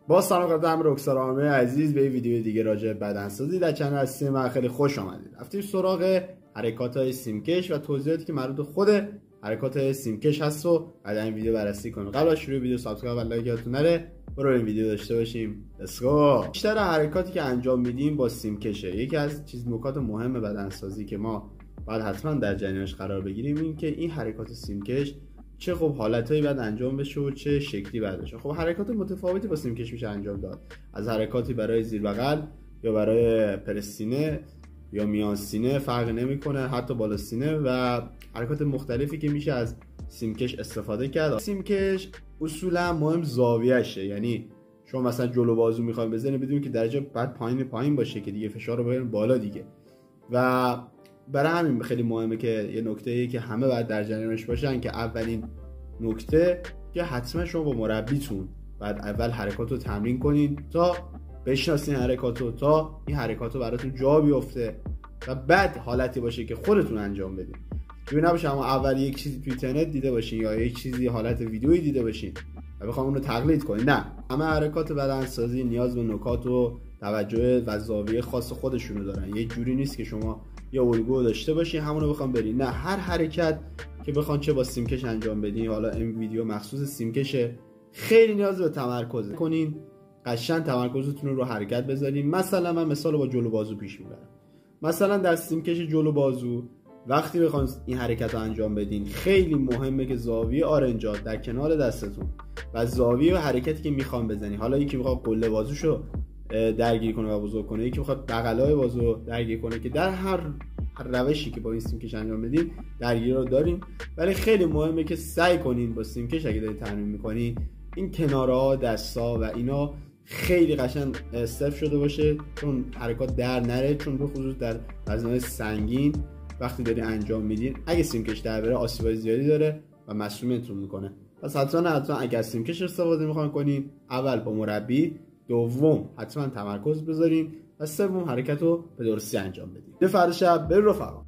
با سلام قدم رکسارامه عزیز به ویدیو دیگه راجع به بدنسازی در چنل هستی من خیلی خوش آمدید. رفتیم سراغ حرکات‌های سیمکش و توضیحاتی که مربوط خود حرکات سیمکش هست و بعد این ویدیو بررسی کنیم. قبل از شروع ویدیو سابسکرایب و لایک یادتون نره. برو این ویدیو داشته باشیم. Let's go. بیشتر حرکاتی که انجام میدیم با سیمکشه. یکی از نکات مهم بدنسازی که ما باید حتما در جریانش قرار بگیریم این که این حرکات سیمکش چه خب حالتایی باید انجام بشه و چه شکلی باید بشه. خب حرکات متفاوتی با سیمکش میشه انجام داد، از حرکاتی برای زیر بغل یا برای پرسینه یا میان سینه فرق نمیکنه، حتی بالا سینه و حرکات مختلفی که میشه از سیمکش استفاده کرد. سیمکش اصولا مهم زاویهشه، یعنی شما مثلا جلو بازو میخوایم بزنید بدون که درجه بعد پایین باشه که دیگه فشار رو بیارین بالا دیگه. و برای همین خیلی مهمه که یه نکته‌ای که همه باید در جریانش باشن که اولین نکته که حتما شما با مربیتون بعد اول حرکات رو تمرین کنین تا بشناسین حرکات رو، تا این حرکات رو براتون جا بیفته و بعد حالتی باشه که خودتون انجام بدین. جوری نباشه اما اول یک چیزی تو اینترنت دیده باشین یا یک چیزی حالت ویدیویی دیده باشین و بخوام اون رو تقلید کنین. نه، همه حرکات بدنسازی نیاز به نکات و توجه و زاویه خاص خودشونو دارن. یه جوری نیست که شما یا الگو داشته باشین همونو بخوام برین. نه، هر حرکت که بخوان چه با سیمکش انجام بدین، حالا این ویدیو مخصوص سیمکشه، خیلی نیاز به تمرکز کنین. قشنگ تمرکزتون رو حرکت بذارین. مثلا من مثال با جلو بازو پیش میبرم. مثلا در سیمکش جلو بازو وقتی بخوان این حرکت رو انجام بدین خیلی مهمه که زاویه آرنجات در کنار دستتون و زاویه حرکتی که میخوام بزنی، حالا یکی میخواد قله بازوشو درگیر کنه و بزرگ کنه، یکی میخواد بغلای بازو درگیر کنه، که در هر روشی که با این سیمکش انجام بدین درگیری رو دارین. ولی خیلی مهمه که سعی کنین با سیمکش اگه دارین تمرین میکنین این کنارها، دستا و اینا خیلی قشنگ استف شده باشه، چون حرکات در نره، چون به خصوص در وزنهای سنگین وقتی داری انجام میدین اگه سیمکش در بره آسیبای زیادی داره و مسمومیتتون میکنه. پس حتما اگه سیمکش استفاده میخواین کنین، اول با مربی، دوم حتما تمرکز بذارین و سوم حرکت رو به درستی انجام بدین. فردا شب بریم رفقا.